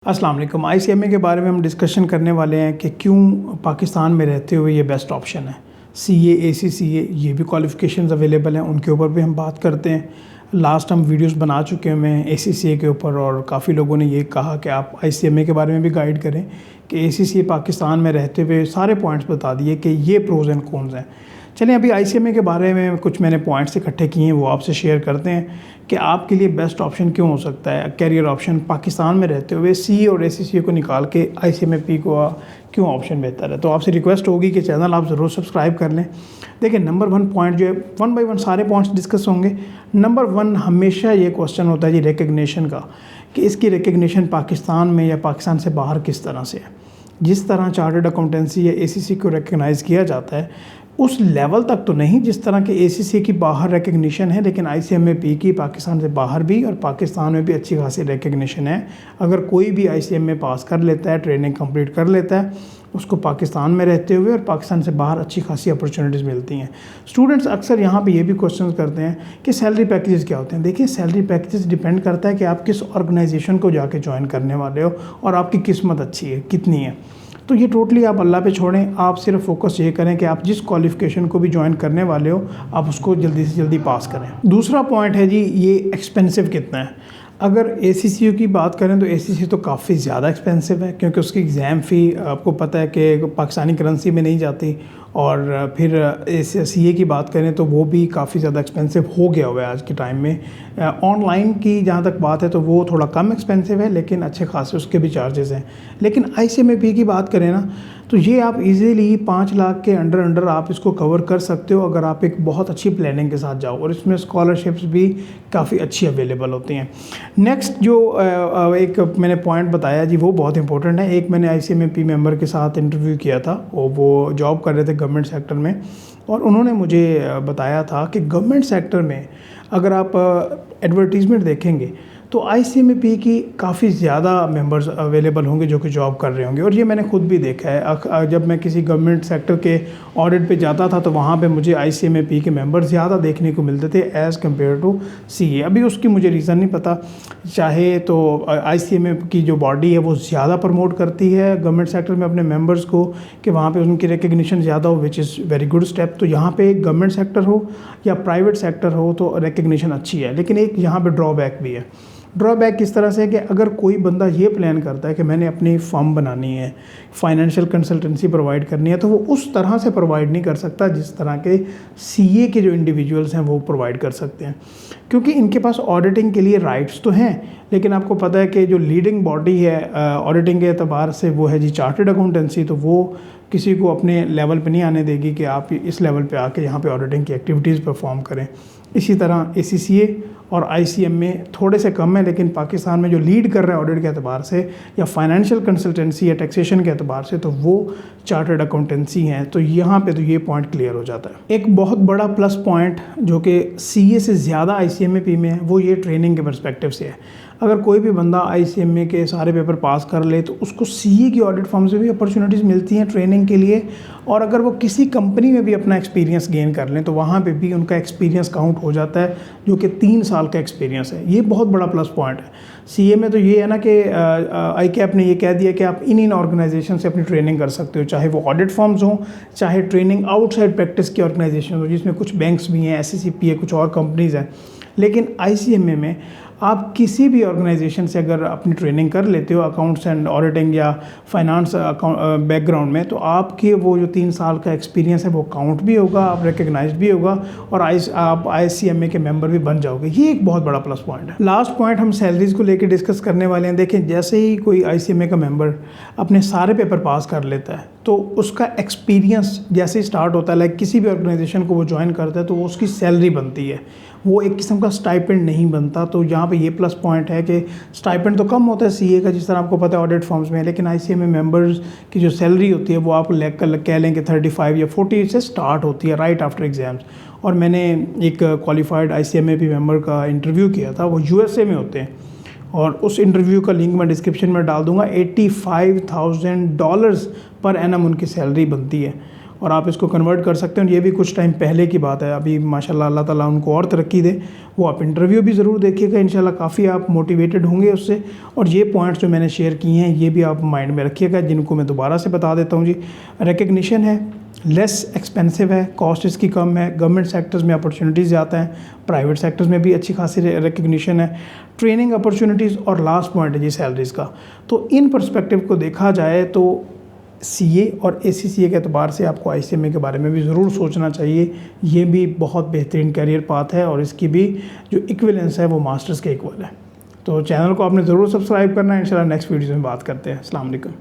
अस्सलाम वालेकुम। आईसीएमए के बारे में हम डिस्कशन करने वाले हैं कि क्यों पाकिस्तान में रहते हुए ये बेस्ट ऑप्शन है। सीए, एसीसीए ये भी क्वालिफ़िकेशंस अवेलेबल हैं, उनके ऊपर भी हम बात करते हैं। लास्ट हम वीडियोस बना चुके हैं एसीसीए के ऊपर और काफ़ी लोगों ने ये कहा कि आप आईसीएमए के बारे में भी गाइड करें कि एसीसीए पाकिस्तान में रहते हुए सारे पॉइंट्स बता दिए कि ये प्रोज़ एंड कॉन्स हैं। चलिए अभी आईसीएमए के बारे में कुछ मैंने पॉइंट्स इकट्ठे किए हैं वो आपसे शेयर करते हैं कि आपके लिए बेस्ट ऑप्शन क्यों हो सकता है कैरियर ऑप्शन पाकिस्तान में रहते हुए। सी और एसीसीए को निकाल के आईसीएमए को क्यों ऑप्शन बेहतर है। तो आपसे रिक्वेस्ट होगी कि चैनल आप ज़रूर सब्सक्राइब कर लें। देखिए नंबर 1 पॉइंट जो है, 1 बाय 1 सारे पॉइंट्स डिस्कस होंगे। नंबर 1 हमेशा ये क्वेश्चन होता है जी रिकग्निशन का, कि इसकी रिकग्निशन पाकिस्तान में या पाकिस्तान से बाहर किस तरह से है। जिस तरह चार्टर्ड अकाउंटेंसी या एसीसी को रिकग्नाइज़ किया जाता है उस लेवल तक तो नहीं जिस तरह के एसीसी की बाहर रिकग्निशन है, लेकिन आईसीएमए की पाकिस्तान से बाहर भी और पाकिस्तान में भी अच्छी खासी रिकग्निशन है। अगर कोई भी आईसीएमए पास कर लेता है, ट्रेनिंग कंप्लीट कर लेता है, उसको पाकिस्तान में रहते हुए और पाकिस्तान से बाहर अच्छी खासी अपॉर्चुनिटीज़ मिलती हैं। स्टूडेंट्स अक्सर यहाँ पे ये भी क्वेश्चन करते हैं कि सैलरी पैकेजेस क्या होते हैं। देखिए सैलरी पैकेजेस डिपेंड करता है कि आप किस ऑर्गेनाइजेशन को जाके ज्वाइन करने वाले हो और आपकी किस्मत अच्छी है कितनी है। तो ये टोटली आप अल्लाह पे छोड़ें। आप सिर्फ फोकस ये करें कि आप जिस क्वालिफ़िकेशन को भी ज्वाइन करने वाले हो आप उसको जल्दी से जल्दी पास करें। दूसरा पॉइंट है जी ये एक्सपेंसिव कितना है। अगर एसीसीयू की बात करें तो एसीसी तो काफ़ी ज़्यादा एक्सपेंसिव है, क्योंकि उसकी एग्ज़ाम फ़ी आपको पता है कि पाकिस्तानी करेंसी में नहीं जाती। और फिर सीए की बात करें तो वो भी काफ़ी ज़्यादा एक्सपेंसिव हो गया हुआ है आज के टाइम में। ऑनलाइन की जहाँ तक बात है तो वो थोड़ा कम एक्सपेंसिव है, लेकिन अच्छे खासे उसके भी चार्जेस हैं। लेकिन आईसीएमए की बात करें ना तो ये आप इजीली 5 लाख के अंडर आप इसको कवर कर सकते हो अगर आप एक बहुत अच्छी प्लानिंग के साथ जाओ, और इसमें स्कॉलरशिप्स भी काफ़ी अच्छी अवेलेबल होती हैं। नेक्स्ट जो एक मैंने पॉइंट बताया जी वो बहुत इंपॉर्टेंट है। एक मैंने आईसीएमए मेंबर के साथ इंटरव्यू किया था और वो जॉब कर रहे थे गवर्नमेंट सेक्टर में, और उन्होंने मुझे बताया था कि गवर्नमेंट सेक्टर में अगर आप एडवर्टीज़मेंट देखेंगे तो आईसीएमए की काफ़ी ज़्यादा मेंबर्स अवेलेबल होंगे जो कि जॉब कर रहे होंगे। और ये मैंने खुद भी देखा है। जब मैं किसी गवर्नमेंट सेक्टर के ऑडिट पे जाता था तो वहाँ पे मुझे आईसीएमए के मेंबर ज़्यादा देखने को मिलते थे एज़ कम्पेयर टू सीए। अभी उसकी मुझे रीज़न नहीं पता, चाहे तो आईसीएमए की जो बॉडी है वो ज़्यादा प्रमोट करती है गवर्नमेंट सेक्टर में अपने मेम्बर्स को कि वहाँ पर उनकी रिकग्निशन ज़्यादा हो, which is very good step. तो यहाँ पर गवर्नमेंट सेक्टर हो या प्राइवेट सेक्टर हो तो रिकग्निशन अच्छी है, लेकिन एक यहाँ पर ड्रॉबैक भी है। ड्रॉबैक किस तरह से कि अगर कोई बंदा ये प्लान करता है कि मैंने अपनी फर्म बनानी है, फाइनेंशियल कंसल्टेंसी प्रोवाइड करनी है, तो वो उस तरह से प्रोवाइड नहीं कर सकता जिस तरह के सीए के जो इंडिविजुअल्स हैं वो प्रोवाइड कर सकते हैं, क्योंकि इनके पास ऑडिटिंग के लिए राइट्स तो हैं। लेकिन आपको पता है कि जो लीडिंग बॉडी है ऑडिटिंग के एतबार से वो है जी चार्टर्ड अकाउंटेंसी, तो वो किसी को अपने लेवल पे नहीं आने देगी कि आप इस लेवल पे आके यहाँ पे ऑडिटिंग की एक्टिविटीज़ परफॉर्म करें। इसी तरह एसीसीए और आईसीएमए थोड़े से कम है, लेकिन पाकिस्तान में जो लीड कर रहा है ऑडिट के एतबार से या फाइनेंशियल कंसल्टेंसी या टैक्सेशन के एतबार से तो वो चार्टर्ड अकाउंटेंसी हैं। तो यहाँ पे तो ये पॉइंट क्लियर हो जाता है। एक बहुत बड़ा प्लस पॉइंट जो कि सीए से ज़्यादा आईसीएमए में है वो ये ट्रेनिंग के पर्सपेक्टिव से है। अगर कोई भी बंदा आईसीएमए के सारे पेपर पास कर ले तो उसको सीए की ऑडिट फर्म से भी अपॉर्चुनिटीज़ मिलती हैं ट्रेनिंग के लिए, और अगर वो किसी कंपनी में भी अपना एक्सपीरियंस गेन कर लें तो वहाँ पे भी उनका एक्सपीरियंस काउंट हो जाता है, जो कि 3 साल का एक्सपीरियंस है। ये बहुत बड़ा प्लस पॉइंट है। सीए में तो ये है ना कि आईकैप ने ये कह दिया कि आप इन ऑर्गेनाइजेशन से अपनी ट्रेनिंग कर सकते हो, चाहे वो ऑडिट फर्म्स हों, चाहे ट्रेनिंग आउटसाइड प्रैक्टिस की ऑर्गेनाइजेशन हो, जिसमें कुछ बैंक्स भी हैं, एससीसीपी है, कुछ और कंपनीज़ हैं। लेकिन आईसीएमए में आप किसी भी ऑर्गेनाइजेशन से अगर अपनी ट्रेनिंग कर लेते हो अकाउंट्स एंड ऑडिटिंग या फाइनेंस बैकग्राउंड में, तो आपके वो जो 3 साल का एक्सपीरियंस है वो काउंट भी होगा, आप रिकग्नाइज भी होगा और आप आईसीएमए के मेंबर भी बन जाओगे। ये एक बहुत बड़ा प्लस पॉइंट है। लास्ट पॉइंट हम सैलरीज़ को लेकर डिस्कस करने वाले हैं। देखें जैसे ही कोई आईसीएमए का मेंबर अपने सारे पेपर पास कर लेता है तो उसका एक्सपीरियंस जैसे ही स्टार्ट होता है, लाइक किसी भी ऑर्गेनाइजेशन को वो ज्वाइन करता है तो वो उसकी सैलरी बनती है, वो एक किस्म का स्टाइपेंड नहीं बनता। तो यहाँ पे ये प्लस पॉइंट है कि स्टाइपेंड तो कम होता है सीए का, जिस तरह आपको पता है ऑडिट फर्म्स में, लेकिन आईसीएमए मेंबर्स की जो सैलरी होती है वो आप कह लें कि 35 या 40 से स्टार्ट होती है राइट आफ्टर एग्जाम्स। और मैंने एक क्वालिफाइड आईसीएमए मेंबर का इंटरव्यू किया था, वो यूएसए में होते हैं, और उस इंटरव्यू का लिंक मैं डिस्क्रिप्शन में डाल दूँगा। $85,000 पर एनम उनकी सैलरी बनती है। और आप इसको कन्वर्ट कर सकते हैं। और ये भी कुछ टाइम पहले की बात है, अभी माशाल्लाह अल्लाह ताला उनको और तरक्की दे। वो आप इंटरव्यू भी ज़रूर देखिएगा, इंशाल्लाह काफ़ी आप मोटिवेटेड होंगे उससे। और ये पॉइंट्स जो मैंने शेयर किए हैं ये भी आप माइंड में रखिएगा, जिनको मैं दोबारा से बता देता हूँ जी। रिकग्निशन है, लेस एक्सपेंसिव है, कॉस्ट इसकी कम है, गवर्नमेंट सेक्टर्स में अपॉर्चुनिटीज़ ज़्यादा हैं, प्राइवेट सेक्टर्स में भी अच्छी खासी रिकग्निशन है, ट्रेनिंग अपॉर्चुनिटीज़, और लास्ट पॉइंट है जी सैलरीज़ का। तो इन पर्सपेक्टिव को देखा जाए तो सीए और एसीसीए के एतबार से आपको आईसीएमए के बारे में भी ज़रूर सोचना चाहिए। ये भी बहुत बेहतरीन करियर पाथ है और इसकी भी जो इक्विवेलेंस है वो मास्टर्स के इक्वल है। तो चैनल को आपने ज़रूर सब्सक्राइब करना है। इंशाल्लाह नेक्स्ट वीडियो में बात करते हैं। अस्सलाम वालेकुम।